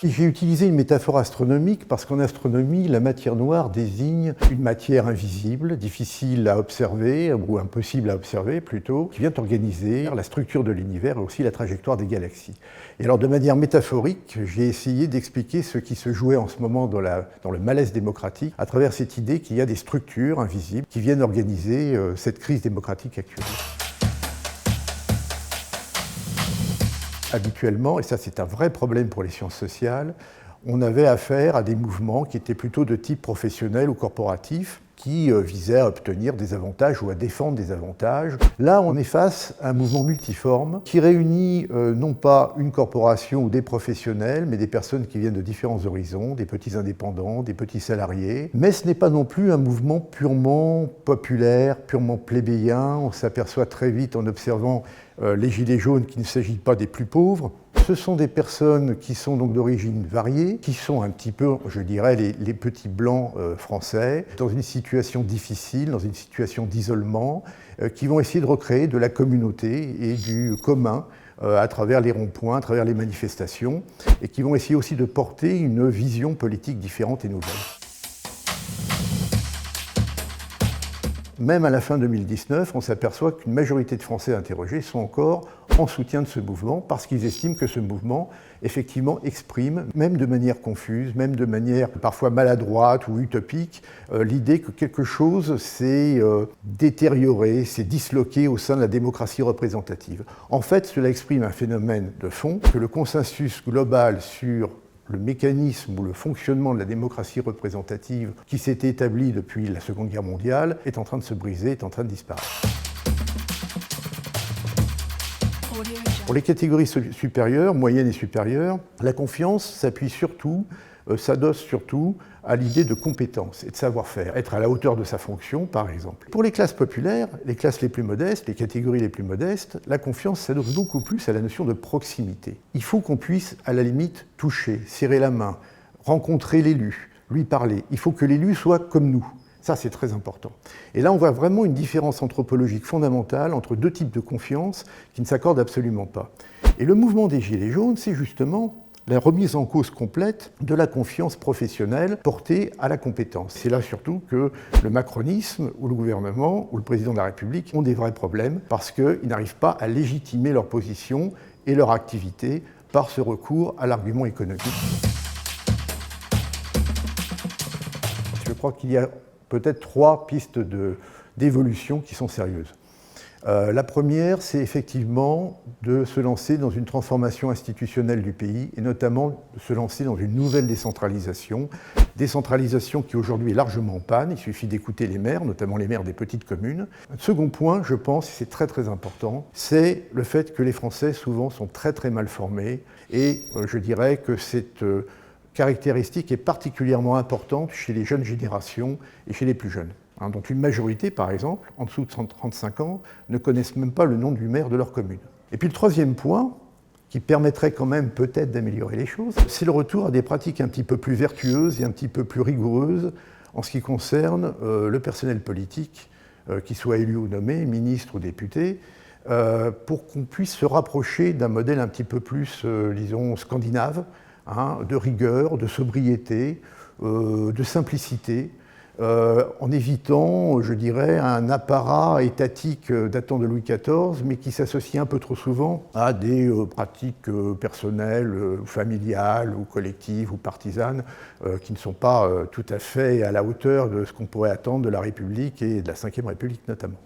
J'ai utilisé une métaphore astronomique parce qu'en astronomie, la matière noire désigne une matière invisible, difficile à observer, ou impossible à observer plutôt, qui vient organiser la structure de l'univers et aussi la trajectoire des galaxies. Et alors de manière métaphorique, j'ai essayé d'expliquer ce qui se jouait en ce moment dans le malaise démocratique à travers cette idée qu'il y a des structures invisibles qui viennent organiser cette crise démocratique actuelle. Habituellement, et ça c'est un vrai problème pour les sciences sociales, on avait affaire à des mouvements qui étaient plutôt de type professionnel ou corporatif, qui visaient à obtenir des avantages ou à défendre des avantages. Là, on est face à un mouvement multiforme qui réunit non pas une corporation ou des professionnels, mais des personnes qui viennent de différents horizons, des petits indépendants, des petits salariés. Mais ce n'est pas non plus un mouvement purement populaire, purement plébéien. On s'aperçoit très vite en observant les gilets jaunes qu'il ne s'agit pas des plus pauvres. Ce sont des personnes qui sont donc d'origine variée, qui sont un petit peu, je dirais, les petits blancs français, dans une situation difficile, dans une situation d'isolement, qui vont essayer de recréer de la communauté et du commun à travers les ronds-points, à travers les manifestations, et qui vont essayer aussi de porter une vision politique différente et nouvelle. Même à la fin 2019, on s'aperçoit qu'une majorité de Français interrogés sont encore en soutien de ce mouvement parce qu'ils estiment que ce mouvement, effectivement, exprime, même de manière confuse, même de manière parfois maladroite ou utopique, l'idée que quelque chose s'est détérioré, s'est disloqué au sein de la démocratie représentative. En fait, cela exprime un phénomène de fond, que le consensus global sur le mécanisme ou le fonctionnement de la démocratie représentative qui s'était établi depuis la Seconde Guerre mondiale est en train de se briser, est en train de disparaître. Pour les catégories supérieures, moyennes et supérieures, la confiance s'appuie surtout, s'adosse surtout à l'idée de compétence et de savoir-faire, être à la hauteur de sa fonction, par exemple. Pour les classes populaires, les classes les plus modestes, les catégories les plus modestes, la confiance s'adosse beaucoup plus à la notion de proximité. Il faut qu'on puisse, à la limite, toucher, serrer la main, rencontrer l'élu, lui parler. Il faut que l'élu soit comme nous. Ça, c'est très important. Et là, on voit vraiment une différence anthropologique fondamentale entre deux types de confiance qui ne s'accordent absolument pas. Et le mouvement des Gilets jaunes, c'est justement la remise en cause complète de la confiance professionnelle portée à la compétence. C'est là surtout que le macronisme ou le gouvernement ou le président de la République ont des vrais problèmes parce qu'ils n'arrivent pas à légitimer leur position et leur activité par ce recours à l'argument économique. Je crois qu'il y a peut-être trois pistes d'évolution qui sont sérieuses. La première, c'est effectivement de se lancer dans une transformation institutionnelle du pays et notamment de se lancer dans une nouvelle décentralisation qui aujourd'hui est largement en panne. Il suffit d'écouter les maires, notamment les maires des petites communes. Un second point, je pense, et c'est très très important, c'est le fait que les Français souvent sont très très mal formés et je dirais que cette caractéristique est particulièrement importante chez les jeunes générations et chez les plus jeunes, dont une majorité, par exemple, en dessous de 135 ans, ne connaissent même pas le nom du maire de leur commune. Et puis le troisième point, qui permettrait quand même peut-être d'améliorer les choses, c'est le retour à des pratiques un petit peu plus vertueuses et un petit peu plus rigoureuses en ce qui concerne le personnel politique, qu'il soit élu ou nommé, ministre ou député, pour qu'on puisse se rapprocher d'un modèle un petit peu plus, disons, scandinave, de rigueur, de sobriété, de simplicité, en évitant, je dirais, un apparat étatique datant de Louis XIV, mais qui s'associe un peu trop souvent à des pratiques personnelles, familiales, ou collectives, ou partisanes, qui ne sont pas tout à fait à la hauteur de ce qu'on pourrait attendre de la République et de la Ve République notamment.